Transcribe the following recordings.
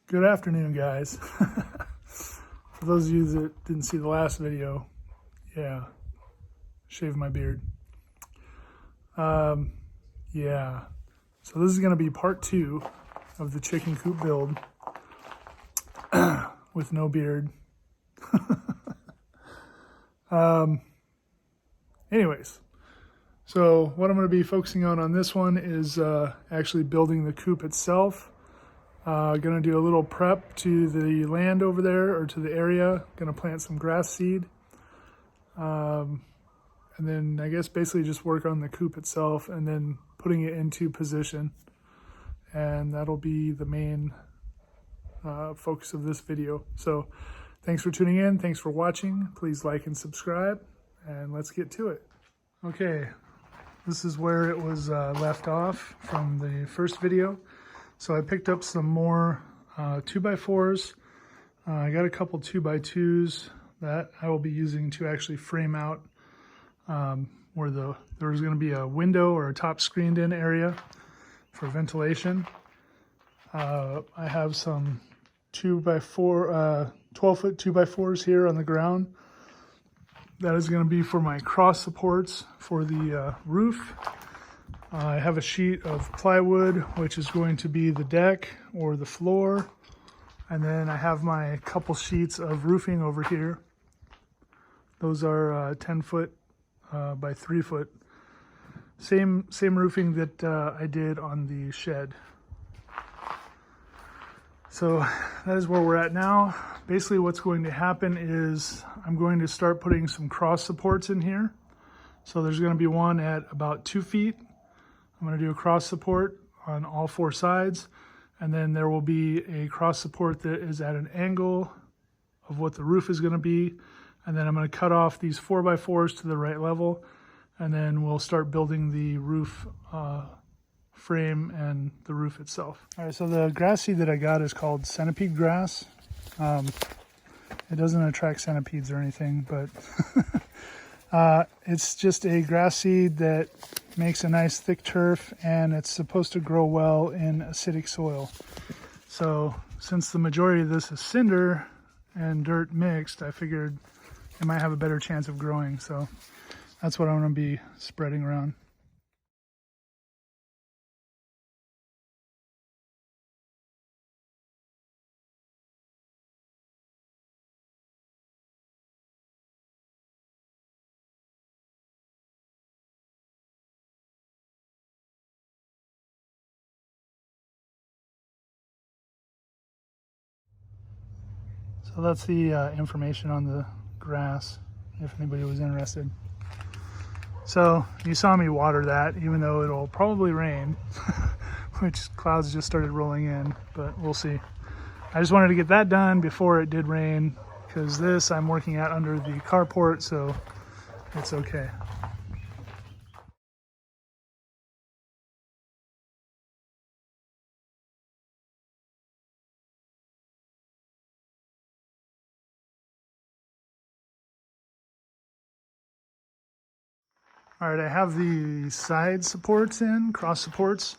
Good afternoon, guys. For those of you that didn't see the last video, yeah, shaved my beard. Yeah, so this is going to be part 2 of the chicken coop build with no beard. Anyways, so what I'm going to be focusing on this one is actually building the coop itself. Gonna do a little prep to the land over there, or to the area. Gonna plant some grass seed. And then I guess basically just work on the coop itself and then putting it into position. And that'll be the main focus of this video. So thanks for tuning in. Thanks for watching. Please like and subscribe, and let's get to it. Okay, this is where it was left off from the first video. So I picked up some more 2x4s. I got a couple 2x2s that I will be using to actually frame out where there's going to be a window or a top screened in area for ventilation. I have some 2x4, 12-foot 2x4s here on the ground. That is going to be for my cross supports for the roof. I have a sheet of plywood, which is going to be the deck or the floor. And then I have my couple sheets of roofing over here. Those are 10-foot by 3-foot. Same roofing that I did on the shed. So that is where we're at now. Basically what's going to happen is I'm going to start putting some cross supports in here. So there's going to be one at about 2 feet. I'm going to do a cross support on all 4 sides, and then there will be a cross support that is at an angle of what the roof is going to be, and then I'm going to cut off these 4x4s to the right level, and then we'll start building the roof frame and the roof itself. All right, so the grass seed that I got is called centipede grass. It doesn't attract centipedes or anything, but it's just a grass seed that makes a nice thick turf, and it's supposed to grow well in acidic soil. So since the majority of this is cinder and dirt mixed, I figured it might have a better chance of growing. So that's what I'm going to be spreading around. So that's the information on the grass, if anybody was interested. So you saw me water that, even though it'll probably rain, which clouds just started rolling in, but we'll see. I just wanted to get that done before it did rain, because this I'm working at under the carport, so it's okay. All right, I have the side supports in, cross supports,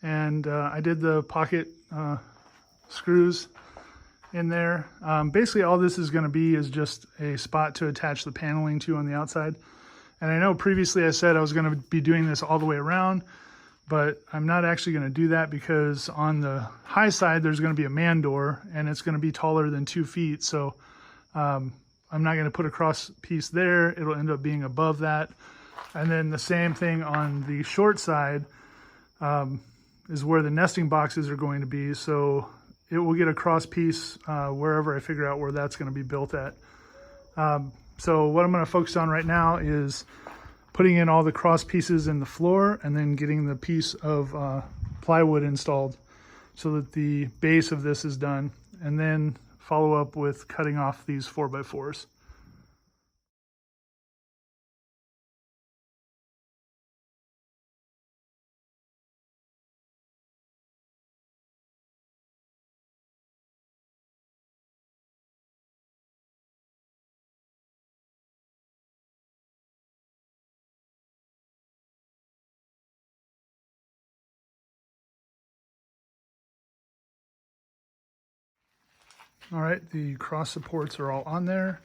and I did the pocket screws in there. Basically all this is going to be is just a spot to attach the paneling to on the outside. And I know previously I said I was going to be doing this all the way around, but I'm not actually going to do that because on the high side there's going to be a man door, and it's going to be taller than 2 feet. So I'm not going to put a cross piece there. It'll end up being above that. And then the same thing on the short side is where the nesting boxes are going to be. So it will get a cross piece wherever I figure out where that's going to be built at. So what I'm going to focus on right now is putting in all the cross pieces in the floor, and then getting the piece of plywood installed so that the base of this is done, and then follow up with cutting off these 4x4s. All right, the cross supports are all on there,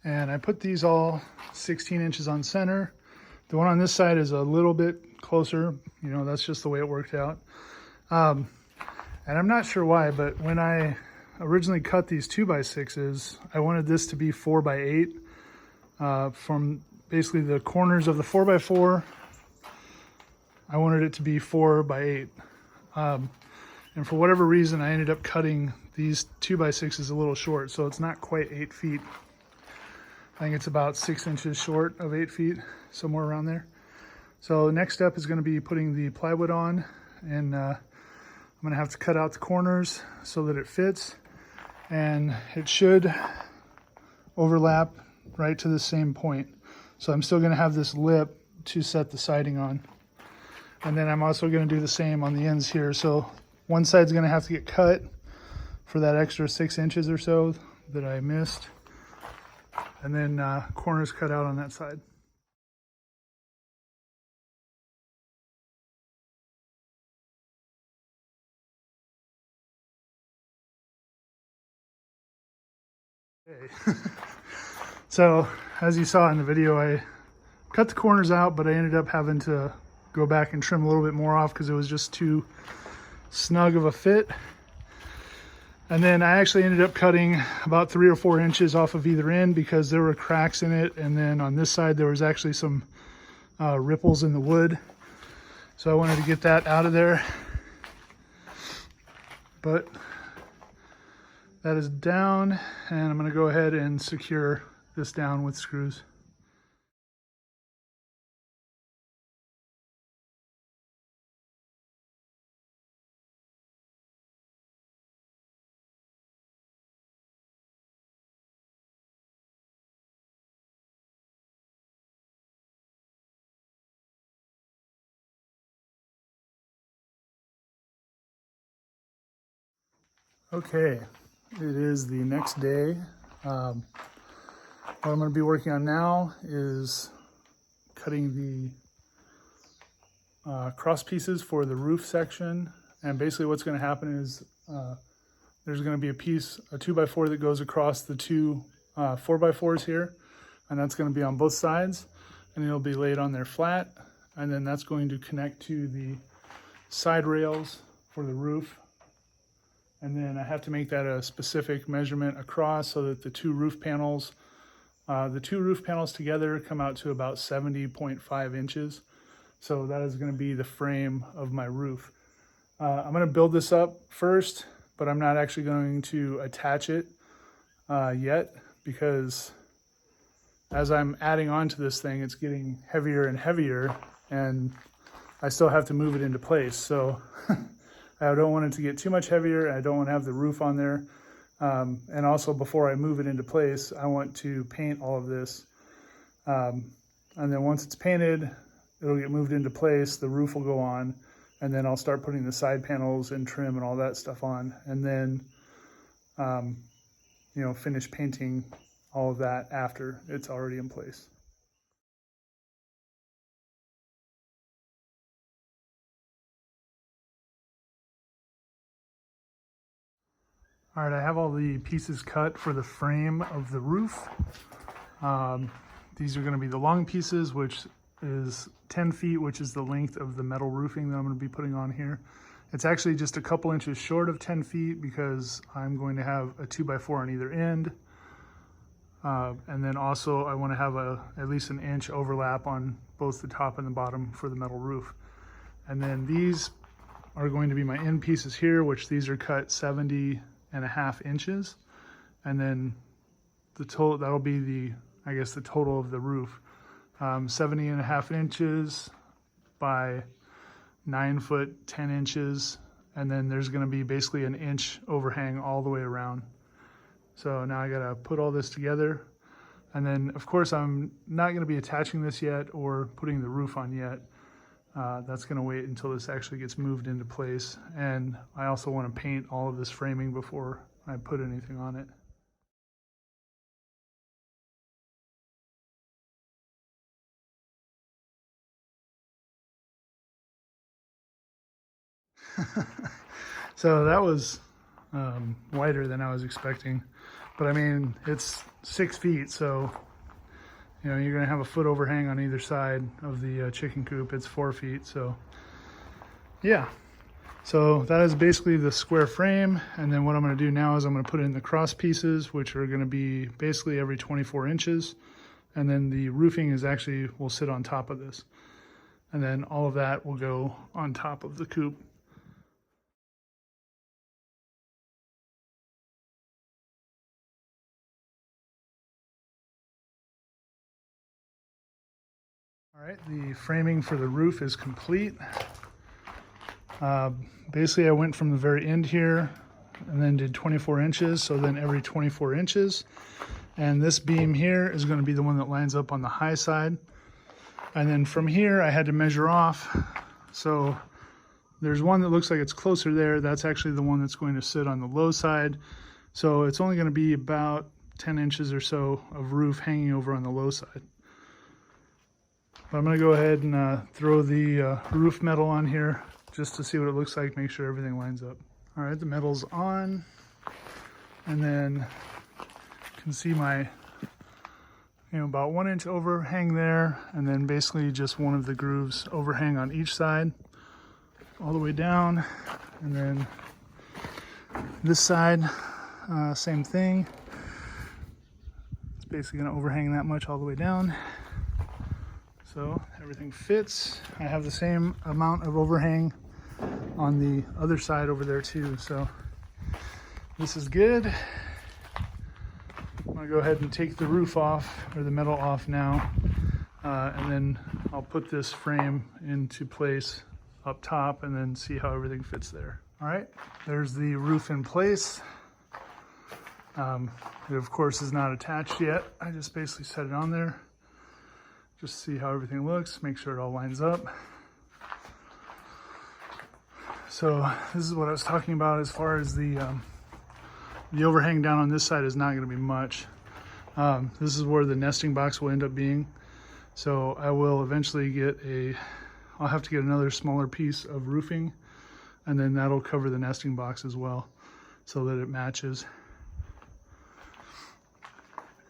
and I put these all 16 inches on center. The one on this side is a little bit closer, you know, that's just the way it worked out. And I'm not sure why, but when I originally cut these 2x6s, I wanted this to be 4x8. From basically the corners of the 4x4, I wanted it to be 4x8. And for whatever reason, I ended up cutting these 2x6s a little short, so it's not quite 8 feet. I think it's about 6 inches short of 8 feet, somewhere around there. So the next step is going to be putting the plywood on, and I'm going to have to cut out the corners so that it fits, and it should overlap right to the same point. So I'm still going to have this lip to set the siding on. And then I'm also going to do the same on the ends here. So one side's going to have to get cut for that extra 6 inches or so that I missed. And then corners cut out on that side. Okay. So as you saw in the video, I cut the corners out, but I ended up having to go back and trim a little bit more off because it was just too snug of a fit. And then I actually ended up cutting about 3 or 4 inches off of either end because there were cracks in it. And then on this side, there was actually some ripples in the wood. So I wanted to get that out of there. But that is down, and I'm going to go ahead and secure this down with screws. Okay, it is the next day. What I'm going to be working on now is cutting the cross pieces for the roof section. And basically what's going to happen is there's going to be a piece, a 2x4 that goes across the two 4x4s here. And that's going to be on both sides. And it'll be laid on there flat. And then that's going to connect to the side rails for the roof. And then I have to make that a specific measurement across so that the two roof panels together come out to about 70.5 inches. So that is going to be the frame of my roof. I'm going to build this up first, but I'm not actually going to attach it yet, because as I'm adding on to this thing, it's getting heavier and heavier, and I still have to move it into place. So I don't want it to get too much heavier. I don't want to have the roof on there. And also, before I move it into place, I want to paint all of this. And then once it's painted, it'll get moved into place. The roof will go on, and then I'll start putting the side panels and trim and all that stuff on. And then, finish painting all of that after it's already in place. All right, I have all the pieces cut for the frame of the roof. These are going to be the long pieces, which is 10 feet, which is the length of the metal roofing that I'm going to be putting on here. It's actually just a couple inches short of 10 feet because I'm going to have a 2x4 on either end. And then also I want to have at least an inch overlap on both the top and the bottom for the metal roof. And then these are going to be my end pieces here, which these are cut 70.5 inches. And then the total, that'll be the total of the roof. 70.5 inches by 9 foot 10 inches. And then there's going to be basically an inch overhang all the way around. So now I got to put all this together. And then of course I'm not going to be attaching this yet or putting the roof on yet. That's going to wait until this actually gets moved into place. And I also want to paint all of this framing before I put anything on it. So that was wider than I was expecting. But I mean, it's 6 feet, so you know, you're gonna have a foot overhang on either side of the chicken coop. It's 4 feet, so yeah. So that is basically the square frame. And then what I'm gonna do now is I'm gonna put in the cross pieces, which are gonna be basically every 24 inches. And then the roofing is actually, will sit on top of this. And then all of that will go on top of the coop. All right, the framing for the roof is complete. Basically I went from the very end here and then did 24 inches. So then every 24 inches. And this beam here is going to be the one that lines up on the high side. And then from here I had to measure off. So there's one that looks like it's closer there. That's actually the one that's going to sit on the low side. So it's only going to be about 10 inches or so of roof hanging over on the low side. But I'm going to go ahead and throw the roof metal on here just to see what it looks like, make sure everything lines up. All right, the metal's on. And then you can see my, you know, about 1 inch overhang there. And then basically just one of the grooves overhang on each side all the way down. And then this side, same thing. It's basically going to overhang that much all the way down. So everything fits. I have the same amount of overhang on the other side over there too. So this is good. I'm gonna go ahead and take the roof off, or the metal off now. And then I'll put this frame into place up top and then see how everything fits there. All right, there's the roof in place. It of course is not attached yet. I just basically set it on there. Just see how everything looks, make sure it all lines up. So this is what I was talking about as far as the overhang down on this side is not going to be much. This is where the nesting box will end up being. So I will eventually I'll have to get another smaller piece of roofing, and then that'll cover the nesting box as well so that it matches.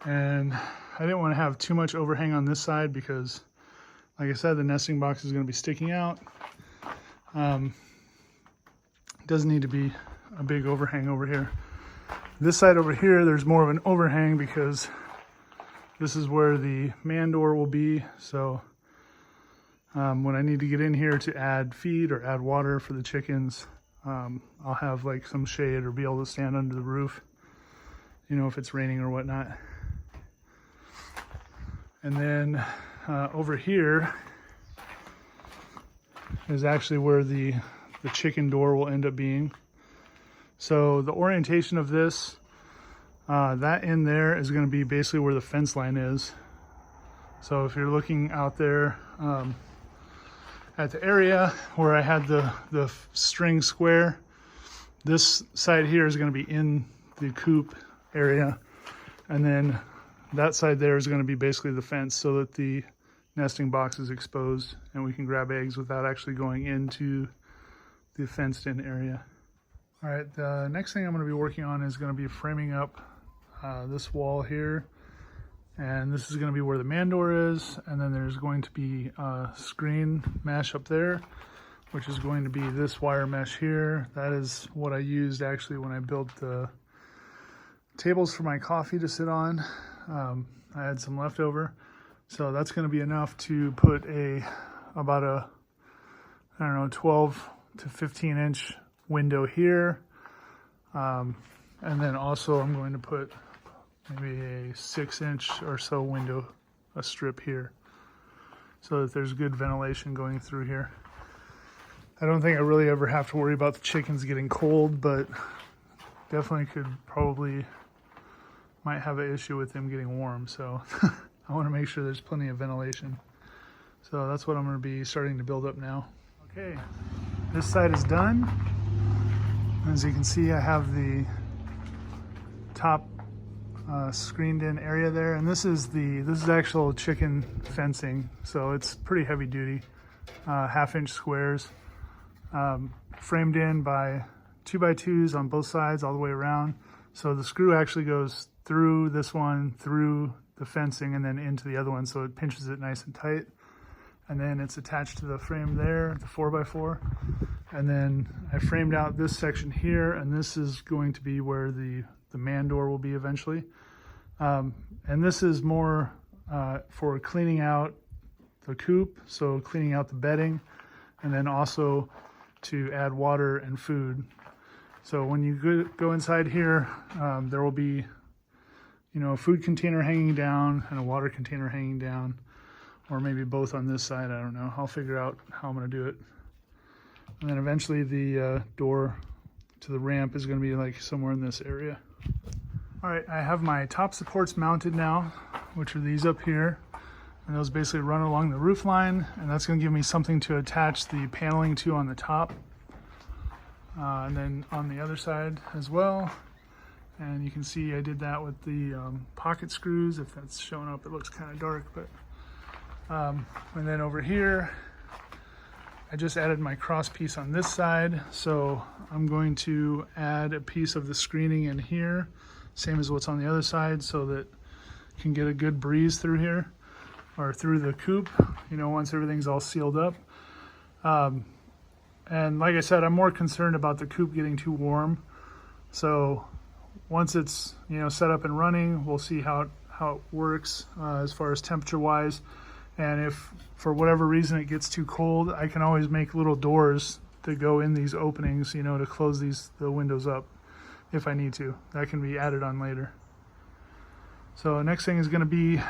And I didn't want to have too much overhang on this side because, like I said, the nesting box is going to be sticking out. It doesn't need to be a big overhang over here. This side over here, there's more of an overhang because this is where the man door will be. So when I need to get in here to add feed or add water for the chickens, I'll have like some shade or be able to stand under the roof, you know, if it's raining or whatnot. And then over here is actually where the chicken door will end up being. So the orientation of this, that in there is going to be basically where the fence line is. So if you're looking out there at the area where I had the string square, this side here is going to be in the coop area. And then that side there is going to be basically the fence so that the nesting box is exposed and we can grab eggs without actually going into the fenced in area. All right, the next thing I'm going to be working on is going to be framing up this wall here. And this is going to be where the man door is. And then there's going to be a screen mesh up there, which is going to be this wire mesh here. That is what I used actually when I built the tables for my coffee to sit on. I had some leftover, so that's going to be enough to put about a, I don't know, 12 to 15 inch window here. And then also I'm going to put maybe a 6 inch or so window, a strip here, so that there's good ventilation going through here. I don't think I really ever have to worry about the chickens getting cold, but definitely might have an issue with them getting warm. So I want to make sure there's plenty of ventilation. So that's what I'm going to be starting to build up now. Okay, this side is done. As you can see, I have the top screened in area there, and this is actual chicken fencing, so it's pretty heavy duty, 1/2 inch squares, framed in by 2x2s on both sides all the way around. So the screw actually goes through this one, through the fencing, and then into the other one, so it pinches it nice and tight. And then it's attached to the frame there, the 4x4. And then I framed out this section here, and this is going to be where the man door will be eventually. And this is more for cleaning out the coop, so cleaning out the bedding, and then also to add water and food. So when you go inside here, there will be, you know, a food container hanging down and a water container hanging down, or maybe both on this side. I don't know. I'll figure out how I'm going to do it. And then eventually the door to the ramp is going to be like somewhere in this area. All right, I have my top supports mounted now, which are these up here. And those basically run along the roof line, and that's going to give me something to attach the paneling to on the top. And then on the other side as well. And you can see I did that with the pocket screws. If that's showing up, it looks kind of dark. But and then over here, I just added my cross piece on this side. So I'm going to add a piece of the screening in here, same as what's on the other side, so that you can get a good breeze through here, or through the coop, you know, once everything's all sealed up. And like I said, I'm more concerned about the coop getting too warm. So once it's, you know, set up and running, we'll see how it works as far as temperature wise. And if for whatever reason it gets too cold, I can always make little doors that go in these openings, you know, to close the windows up if I need to. That can be added on later. So next thing is going to be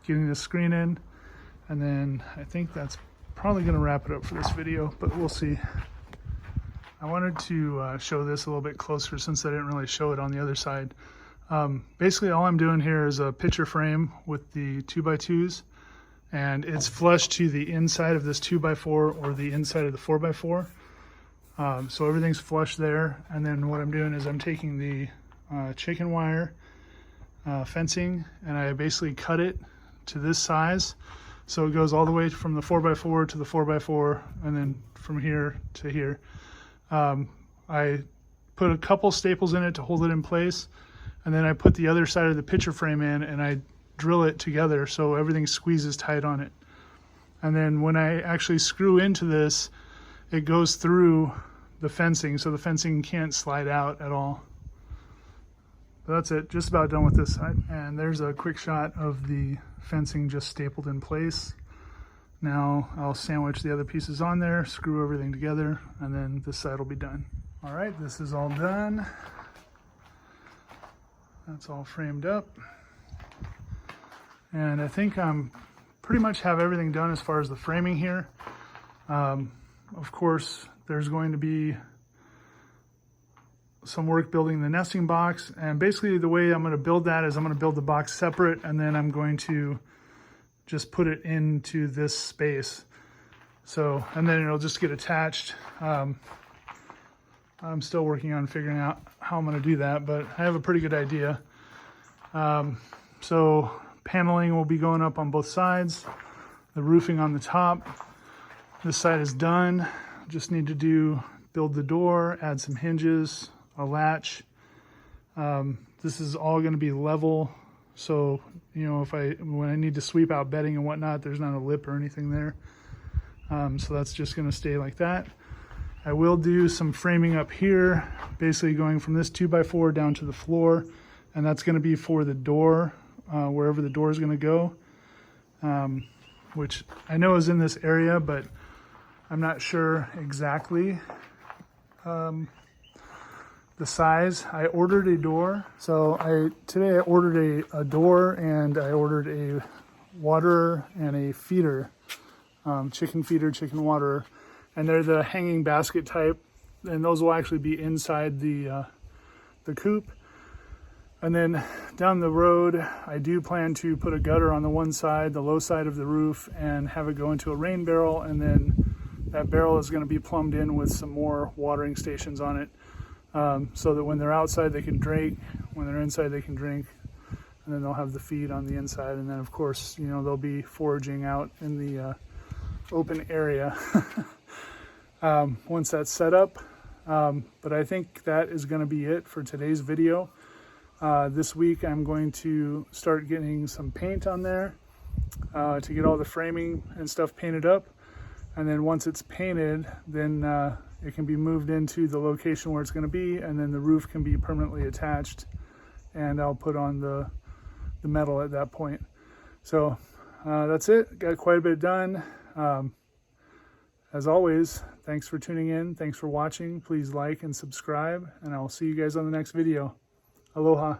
getting the screen in, and then I think that's probably going to wrap it up for this video, but we'll see. I wanted to show this a little bit closer since I didn't really show it on the other side. Basically all I'm doing here is a picture frame with the 2x2s, and it's flush to the inside of this 2x4 or the inside of the 4x4. So everything's flush there. And then what I'm doing is I'm taking the chicken wire fencing, and I basically cut it to this size. So it goes all the way from the 4x4 to the 4x4, and then from here to here. I put a couple staples in it to hold it in place, and then I put the other side of the picture frame in, and I drill it together so everything squeezes tight on it. And then when I actually screw into this, it goes through the fencing, so the fencing can't slide out at all. But that's it, just about done with this side. And there's a quick shot of the fencing just stapled in place. Now I'll sandwich the other pieces on there, screw everything together, and then this side will be done. All right, this is all done. That's all framed up. And I think I'm pretty much have everything done as far as the framing here. Of course, there's going to be some work building the nesting box, and basically the way I'm going to build that is I'm going to build the box separate, and then I'm going to just put it into this space. So, and then it'll just get attached. I'm still working on figuring out how I'm going to do that, but I have a pretty good idea. So paneling will be going up on both sides, the roofing on the top. This side is done. Just need to build the door, add some hinges, a latch. This is all going to be level, so you know, when I need to sweep out bedding and whatnot, there's not a lip or anything there. So that's just going to stay like that. I will do some framing up here, basically going from this 2x4 down to the floor, and that's going to be for the door, wherever the door is going to go, which I know is in this area, but I'm not sure exactly the size. I ordered a door. So today I ordered a door, and I ordered a waterer and a feeder, chicken feeder, chicken waterer, and they're the hanging basket type, and those will actually be inside the coop. And then down the road, I do plan to put a gutter on the one side, the low side of the roof, and have it go into a rain barrel, and then that barrel is going to be plumbed in with some more watering stations on it, so that when they're outside they can drink, when they're inside they can drink, and then they'll have the feed on the inside. And then of course, you know, they'll be foraging out in the open area. Once that's set up, But I think that is going to be it for today's video. This week I'm going to start getting some paint on there to get all the framing and stuff painted up. And then once it's painted, then it can be moved into the location where it's going to be, and then the roof can be permanently attached, and I'll put on the metal at that point. So that's it. Got quite a bit done. As always, thanks for tuning in. Thanks for watching. Please like and subscribe, and I'll see you guys on the next video. Aloha.